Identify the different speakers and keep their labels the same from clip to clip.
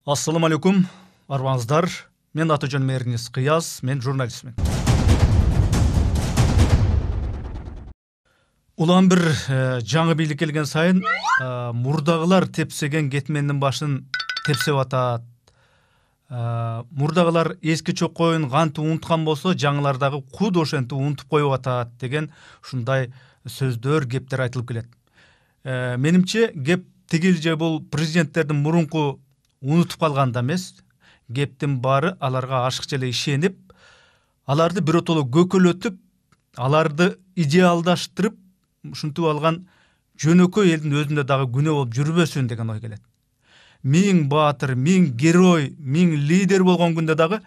Speaker 1: Assalamu alaikum, арбаңыздар. Мен Атажан Мернис Қияс, мен журналистмін. Улан бір жаңы бийлик келген сайын, мурдағылар тепсеген кетменнің башын тепсеп атат. Мурдағылар ескі чоқойын ғанты ұнтқан болса, жаңылардағы құд ошенті ұнтып қойып атат деген шундай сөздөр, гептер айтылып келет. Менімше, геп тегелже бұл президенттердің мұрынқы унутуп калганда эмес, кептин баары аларга ашыкча эле ишенип, аларды биротоло көкөлөтүп, аларды идеалдаштырып, ушинтип алган жөнөкөй элдин өзүндө дагы күнөө болуп жүрбөсүн деген ой келет. Миң баатыр, миң герой, миң лидер болгон күндө дагы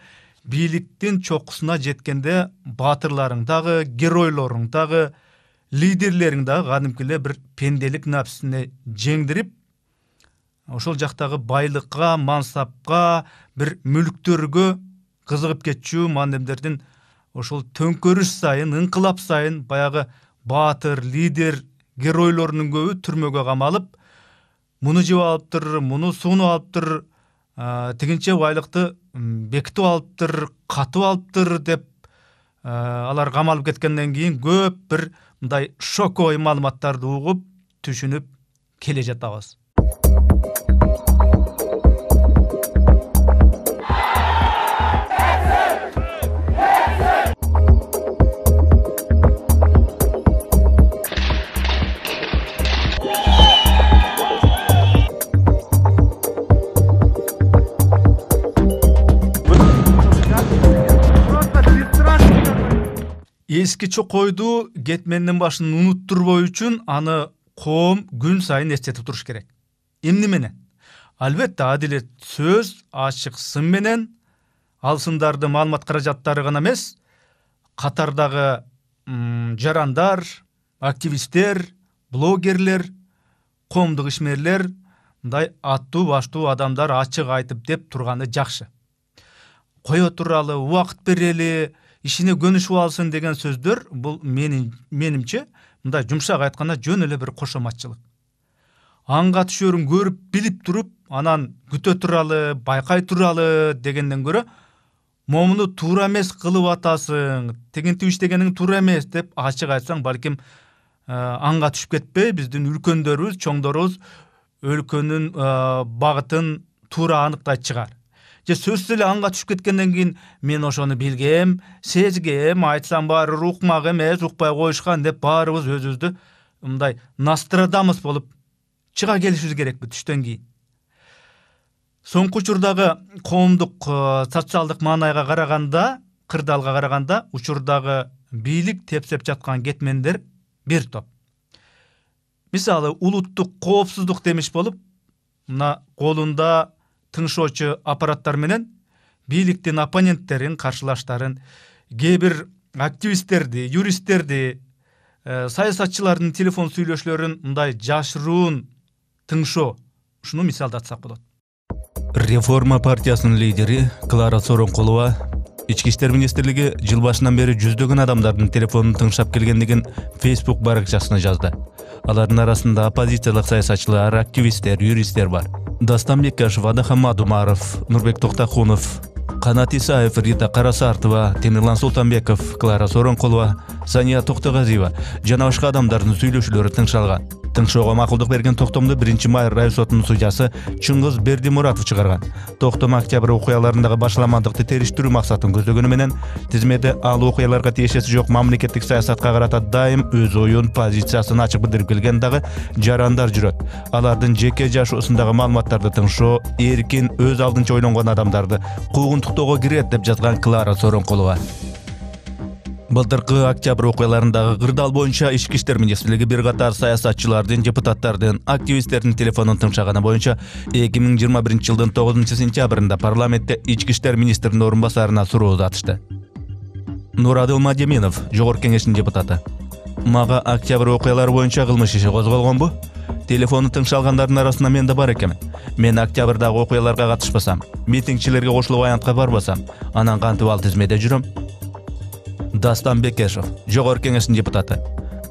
Speaker 1: бийликтин чокусуна жеткенде баатырларың дагы, геройлоруң дагы, лидерлериң дагы кадимки эле бир пенделик напсисине жеңдирип, ошол жактагы байлыкка, мансапка, бир мүлктөргө кызыгып кетчү мандемдердин ошол төңкөрүш сайын, ыңкылап сайын баягы баатыр, лидер, геройлорунун көбү түрмөгө камалып, муну жеп алыптыр, муну сууну алыптыр, тигинче байлыкты бекитип алыптыр, катып алыптыр деп алар камалып кеткенден кийин көп бир мындай шоковой маалыматтарды угуп, түшүнүп келе жатабыз. Eski чоқойду кетменнин башын унуттурбоо үчүн аны коом күн сайын эстетип туруш керек. Эмне менен? Албетте адилет сөз, ачык сын менен, ал сындарды маалымат каражаттары гана эмес, катардагы жарандар, активисттер, блогерлер, коомдук ишмерлер, мындай аттуу баштуу адамдар ачык айтып деп турганы жакшы. Кое туралы, убакыт берели, ишине көнүшүп алсын деген сөздөр бул менимче мындай жумшак айтканда жөн эле бир кошоматчылык. Анга түшөрүн көрүп билип туруп, анан күтө туралы, байкай туралы дегенден көрө, момуну туура эмес кылып атасың, тегинтип иштегениң туура эмес деп ачык айтсаң, балким анга түшүп кетпей, биздин үлкөндөрүбүз, чоңдорубуз өлкөнүн багытын туура аныктайт чыгар. Же сөзсүз эле анга түшүп кеткенден кийин мен ошону билгем, сезгем, айтсам баары укмак эмес, укпай коюшкан деп баарыбыз өзүбүздү мындай Нострадамус болуп чыга келишибиз керекпи түштөн кийин. Соңку учурдагы коомдук социалдык маанайга караганда, кырдаалга караганда, учурдагы бийлик тепсеп жаткан кетмендер бир топ. Мисалы, улуттук коопсуздук демиш болуп, мына колунда тыңшоочу аппараттар менен бийликтин оппоненттерин, каршылаштарын, кээ бир активисттерди, юристтерди, саясатчылардын телефон сүйлөшүүлөрүн мындай жашыруун тыңшоо, ушуну мисалдатсак болот. Реформа партиясынын лидери Клара Сооронкулова Ички иштер министрлиги жыл башынан бери жүздөгөн адамдардын телефонун тыңшап келгендигин Facebook баракчасына жазды. Алардын арасында оппозициялык саясатчылар, активисттер, юристтер бар. Дастан Бекашев, Адахан Умаров, Нурбек Токтакунов, Канат Исаев, Рита Карасартова, Темирлан Султанбеков, Клара Сооронкулова, Сания Токтогазиева жана башка адамдардын сүйлөшүүлөрү тыңшалган. Тыңшоого макулдук берген токтомду 1-май район сотунун судьясы Чыңгыз Бердимуратов чыгарган. Токтом октябрь окуяларындагы башаламандыкты териштирүү максатын көздөгөнү менен тизмеде ал окуяларга тиешеси жок мамлекеттик саясатка карата дайым өз оюн, позициясын ачык билдирип келген дагы жарандар жүрөт. Алардын жеке жашоосундагы маалыматтарды тыңшоо эркин, өз алдынча ойлонгон адамдарды куугунтуктоого кирет деп жазган Клара Сооронкулова. Былтыркы октябрь окуяларындагы кырдаал боюнча Ички иштер министрлиги бир катар саясатчылардын, депутаттардын, активисттердин телефонун тыңшаганы боюнча 2021 жылдын 9 сентябрында парламентте Ички иштер министринин орун басарына суроо uzatышты. Нурадыл Мадеминов, Жогорку кеңештин депутаты. Мага октябрь окуялары боюнча кылмыш иши козголгонбу? Телефону тыңшалгандардын арасында мен да бар экенмин. Мен октябрдагы окуяларга катышпасам, митингчилерге кошулуп аянтка барбасам, анан кантип ал тизмеде жүрөм? Дастан Бекешев, Жогорку кеңештин депутаты.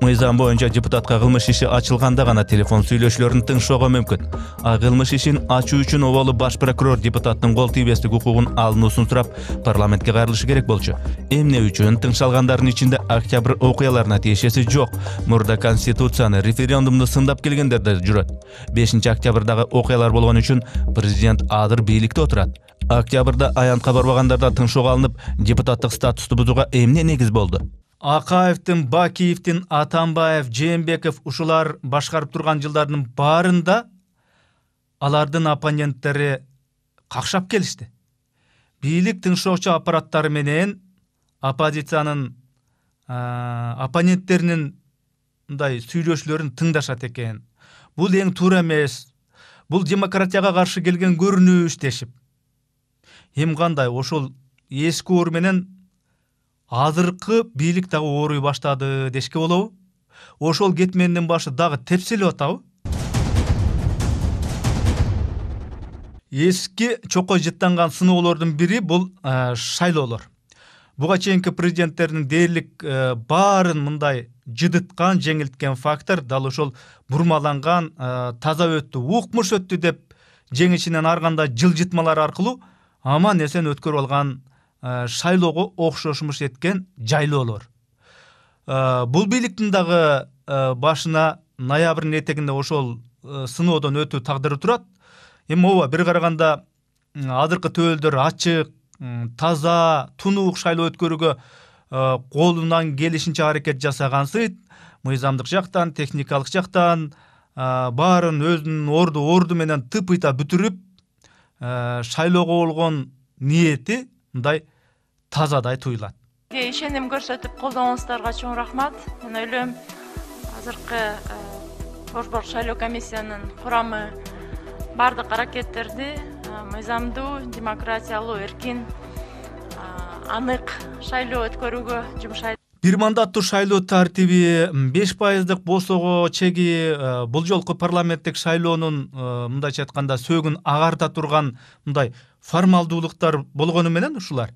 Speaker 2: Мыйзам боюнча депутатка кылмыш иши ачылганда гана телефон сүйлөшүүлөрүн тыңшоого мүмкүн. А кылмыш ишин ачуу үчүн оболу баш прокурор депутаттын кол тийбестик укугун алынуусун сурап парламентке кайрылышы керек болчу. Эмне үчүн тыңшалгандардын ичинде октябрь окуяларына тиешеси жок. Мурда конституцияны, референдумду сындап келгендер да жүрөт. 5-октябрдагы окуялар болгон үчүн президент азыр бийликте отурат. Октябрда аянтка барбагандардан тыңшоого алынып, депутаттык статусту бузууга эмне негиз болду?
Speaker 1: Акаевдин, Бакиевдин, Атамбаев, Жээнбеков ушулар башкарып турган жылдардын баарында алардын оппоненттери какшап келишти. Бийлик тыңшоочу аппараттары менен оппозициянын оппоненттеринин мындай сүйлөшүүлөрүн тыңдашат экен. Бул эң туура эмес. Бул демократияга каршы келген көрүнүш дешип. Эми кандай ошол эски оор менен азыркы бийлик дагы ооруй баштады дешке болобу? Ошол кетмендин башы дагы тепселип атабы? Эски чокой жыттанган сыноолордун бири бул шайлоолор. Буга чейинки президенттердин дээрлик баарын мындай жыдыткан, жеңилткен фактор дал ошол бурмаланган таза өттү, укмуш өттү деп жеңишинен арганда жылжытмалар аркылуу аман эсен өткөрүп алган шайлоого окшошмуш эткен жайлоолор. Бул бийликтин дагы башына ноябрдын этегинде ошол сыноодон өтүү тагдыры турат. Эми ооба бир караганда азыркы төбөлдөр ачык, таза, тунук шайлоо өткөрүүгө колунан келишинче аракет жасагансыйт. Мыйзамдык жактан, техникалык жактан баарын өзүнүн орду менен тыпыйта бүтүрүп, шайлоого болгон ниети мындай тазадай туюлат.
Speaker 3: Ишеним көрсөтүп колдоңуңуздарга чоң рахмат. Мен ойлойм, азыркы Борбор шайлоо комиссиянын курамы бардык аракеттерди мыйзамдуу, демократиялуу, эркин, анык шайлоо өткөрүүгө жумшайт.
Speaker 1: Бир мандаттуу шайлоо тартиби 5% босого чеги бул жолку парламенттик шайлоонун мындайча айтканда сөгүн агарта турган мындай формалдуулуктар болгону менен ушулар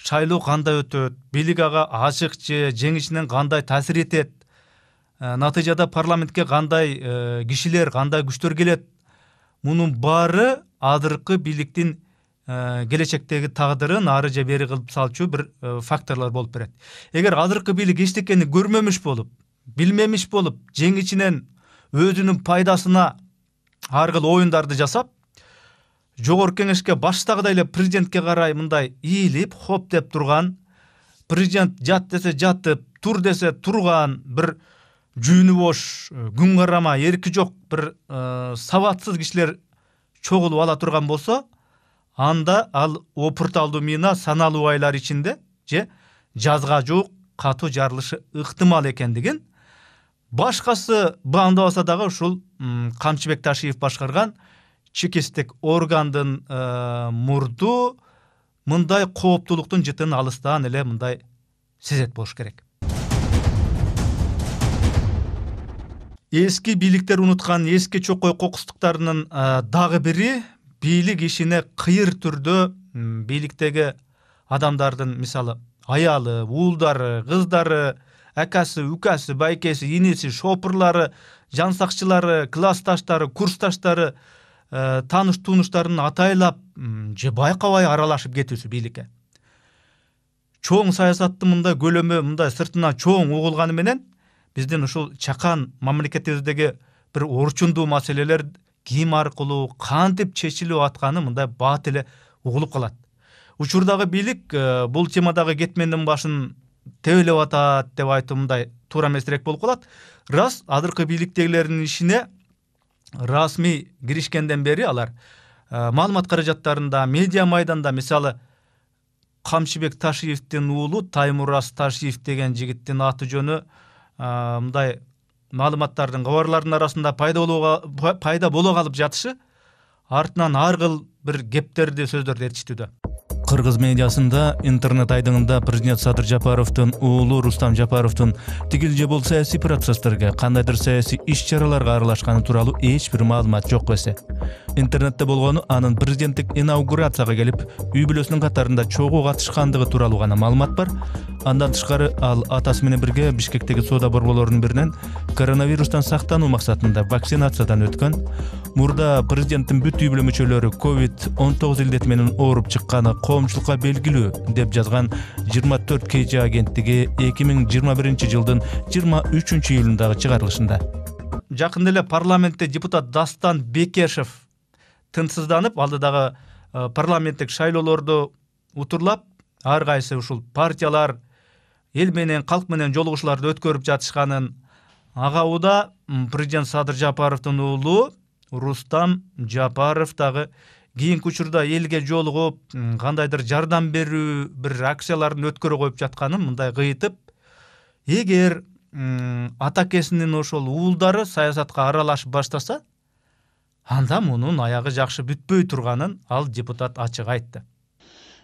Speaker 1: шайлоо кандай өтөт, бийлик ага ачыкчы, жеңишинен кандай таасир этет, натыйжада парламентке кандай кишилер, кандай күчтөр келет, мунун баары азыркы бийликтин келечектеги тагдырын ары же бери кылып салчу бир факторлор болуп берет. Эгер азыркы бийлик эчтекени көрмөмүш болуп, билмемиш болуп, жеңишинен өзүнүн пайдасына ар кыл оюндарды жасап, жогорку кеңешке баштагыдай эле президентке карай мындай ийилип, хоп деп турган, президент жат десе жатып, тур десе турган бир жүүнү бош, күн карама, эрки жок бир сабатсыз кишилер чогулуп ала турган болсо, анда ал опурталдуу мыйна саналуу айлар ичинде же жазга жуук катуу жарылышы ыктымал экендигин башкасы баамдабаса дагы ушул Камчыбек Ташиев башкарган чекистик органдын мурду мындай кооптуулуктун жытын алыстан эле мындай сезет болуш керек. Эски бийликтер унуткан эски чокой кокустуктарынын дагы бири бийлик ишине кыйыр түрдө бийликтеги адамдардын мисалы аялы, уулдары, кыздары, акасы, укасы, байкеси, иниси, шопурлары, жан сакчылары, классташтары, курсташтары, тааныш тууныштарын атайлап же байкабай аралашып кетүүсү бийликке. Чоң саясаттын мындай көлөмү, мындай сыртынан чоң угулганы менен биздин ушул чакан мамлекетибиздеги бир орчундуу маселелер ким аркылуу кантип чечилип атканы мындай бат эле угулуп калат. Учурдагы бийлик бул темадагы кетмендин башын тебелеп атат деп айтуу мындай туура эмесирээк болуп калат. Рас, азыркы бийликтегилердин ишине расмий киришкенден бери алар маалымат каражаттарында, медиа майданда мисалы Камчыбек Ташиевдин уулу Таймураз Ташиев деген жигиттин аты жөнү мындай маалыматтардын кабарлардын арасында пайда боло калып жатышы артынан ар кыл бир кептерди сөздөрдү ээрчитүүдө.
Speaker 2: Кыргыз медиасында интернет айдыңында президент Садыр Жапаровдун уулу Рустам Жапаровдун тигил же бул саясий процесстерге, кандайдыр саясий иш-чараларга аралашканы тууралуу эч бир маалымат жок бесе. Интернетте болгону анын президенттик инаугурацияга келип, үй бүлөсүнүн катарында чогуу катышкандыгы тууралуу гана маалымат бар. Андан тышкары ал атасы менен бирге Бишкектеги соода борборлорунун биринен коронавирустан сактануу максатында вакцинациядан өткөн. Мурда президенттин бүт үй бүлө мүчөлөрү COVID-19 илдети менен ооруп чыкканы коомчулукка белгилүү деп жазган 24 KG агенттиги 2021 жылдын 23 июлундагы чыгарылышында.
Speaker 1: Жакында эле парламентте депутат Дастан Бекешев тынчсызданып, алдыдагы парламенттик шайлоолорду утурлап, ар кайсы ушул партиялар эл менен, калк менен жолугушууларды өткөрүп жатышканын ага уда президент Садыр Жапаровдун уулу Рустам Жапаров дагы кийинки учурда элге жолугуп, кандайдыр жардам берүү бир акцияларын өткөрө коюп жатканын мындай кыйтып, эгер атакесинин ошол уулдары саясатка аралашып баштаса, анда мунун аягы жакшы бүтпөй турганын ал депутат ачык айтты.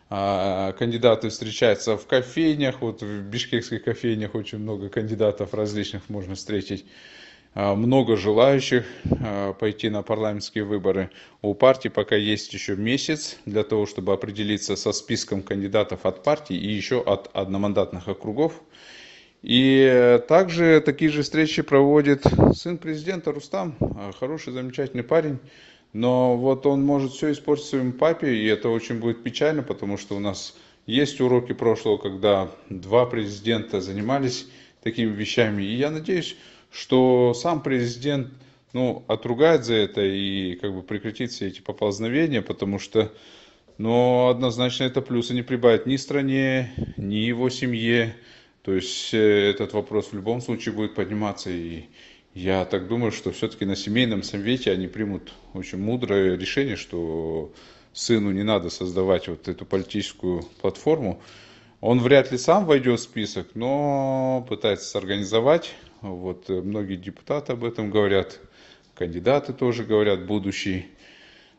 Speaker 4: Кандидаты встречаются в кофейнях, вот в бишкекских кофейнях очень много кандидатов различных можно встретить, много желающих пойти на парламентские выборы. У партии пока есть еще месяц для того, чтобы определиться со списком кандидатов от партии и еще от одномандатных округов. И также такие же встречи проводит сын президента Рустам, хороший, замечательный парень. Но вот он может все испортить своему папе, и это очень будет печально, потому что у нас есть уроки прошлого, когда два президента занимались такими вещами. И я надеюсь, что сам президент отругает за это и прекратит все эти поползновения, потому что однозначно это плюсы не прибавит ни стране, ни его семье. То есть этот вопрос в любом случае будет подниматься, и я так думаю, что все-таки на семейном совете они примут очень мудрое решение, что сыну не надо создавать вот эту политическую платформу. Он вряд ли сам войдет в список, но пытается сорганизовать. Вот многие депутаты об этом говорят, кандидаты тоже говорят, будущие.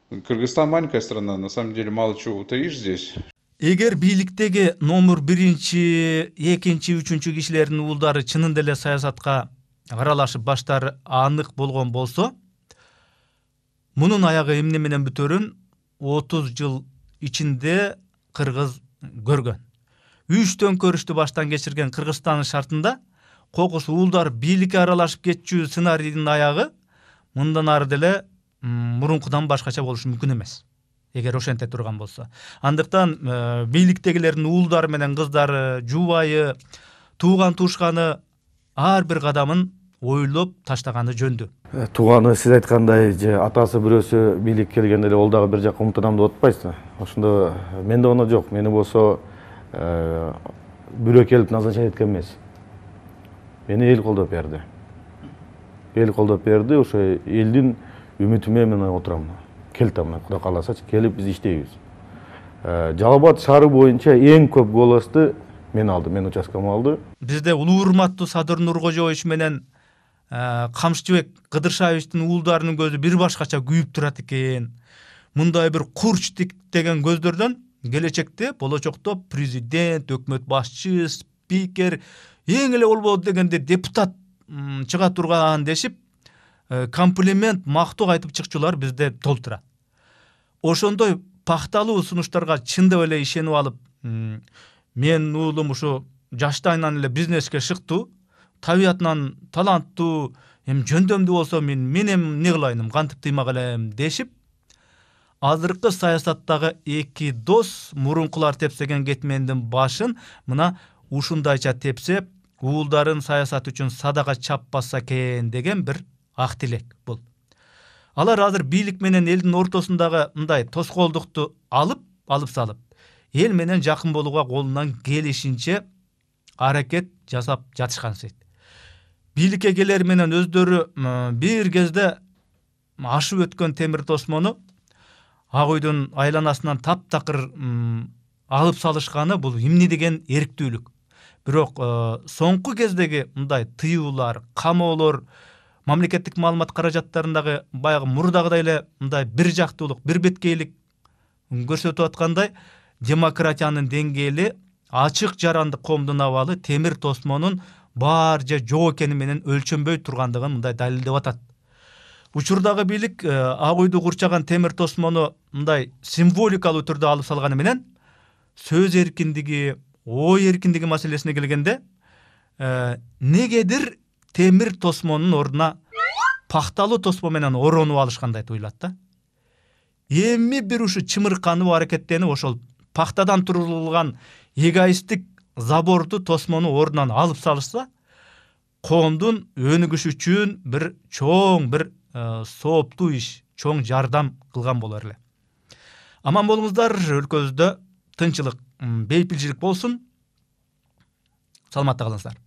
Speaker 4: Кыргызстан маленькая страна, на самом деле мало чего утаишь здесь.
Speaker 1: Эгер бийликтеги номер 1, 2, 3 кишилердин уулдары чынында эле саясатка аралашып баштары анык болгон болсо, мунун аягы эмне менен бүтөрүн 30 жыл ичинде кыргыз көргөн. Үч төңкөрүштү баштан кечирген Кыргызстандын шартында кокус уулдар бийликке аралашып кетчү сценарийдин аягы мындан ары деле мурункудан башкача болушу мүмкүн эмес. Эгер ошенте турган болсо. Андыктан бийликтегилердин уулдары менен кыздары, жубайы, тууган туушканы ар бир кадамын ойлоп таштаганы жөндү.
Speaker 5: Тууганы сиз айткандай же атасы бирөөсү бийликке келгенде эле ол дагы бир жакка умтанам деп атпайсызбы? Ошондо менде оно жок. Мени болсо бирөө келип назначать эткен эмес. Мени эл колдоп берди. Эл колдоп берди, ошо элдин үмүтү менен отурам. Келтем, Кудай кааласачы, келип биз иштейбиз. Жалал Абад шаары боюнча эң көп голосту мен алдым, мен участкам алды.
Speaker 1: Бизде улуу урматтуу Садыр Нуркожоевич менен Камшчыбек Кыдыршаевичтин уулдарынын көзү бир башкача күйүп турат экен. Мындай бир курч тиктеген көздөрдөн келечекте болочокто президент, өкмөт башчы, спикер, эң эле болбоду дегенде депутат чыга турган дешип, комплимент, мактоо айтып чыкчулар бизде толтурат. Ошондой пакталуу сунуштарга чындап эле ишенип алып, мен уулум ушу жаштайынан эле бизнеске шыктуу, табиятынан таланттуу, жөндөмдүү болсо мен эмне кылайын, кантип тыймак элем дешип, азыркы саясаттагы эки дос мурункулар тепсеген кетмендин башын мына ушундайча тепсеп, уулдарын саясат үчүн садага чаппаса экен деген бир ак тилек бул. Алар азыр бийлик менен элдин ортосундагы мындай тоскоолдукту алып салып, эл менен жакын болууга колунан келишинче аракет жасап жатышкан сейт. Бийликке келер менен өздөрү бир кезде ашып өткөн темир тосмону Ак үйдүн айланасынан таптакыр алып салышканы бул эмне деген эрктүүлүк. Бирок соңку кездеги мындай тыюулар, камоолор, мамлекеттик маалымат каражаттарындагы баягы мурдагыдай эле мындай бир жактуулук, бир беткейлик көрсөтүп аткандай, демократиянын деңгээли, ачык жарандык коомдун абалы темир тосмонун бар же жок экени менен өлчөнбөй тургандыгын мындай далилдеп атат. Учурдагы бийлик Ак үйдү курчаган темир тосмону мындай символикалуу түрдө алып салганы менен сөз эркиндиги, ой эркиндиги маселесине келгенде негедир темир тосмонун ордуна пахталуу тосмо менен оронуп алышкандай туюлат да. Эми бир ушу чымырканып аракеттенип ошол пахтадан турулган эгоисттик заборду тосмону ордунан алып салышса, коомдун өнүгүшү үчүн бир чоң бир сооптуу иш, чоң жардам кылган болор эле. Аман болуңуздар, өлкөбүздө тынчылык, бейпилчилик болсун. Саламатта калыңыздар.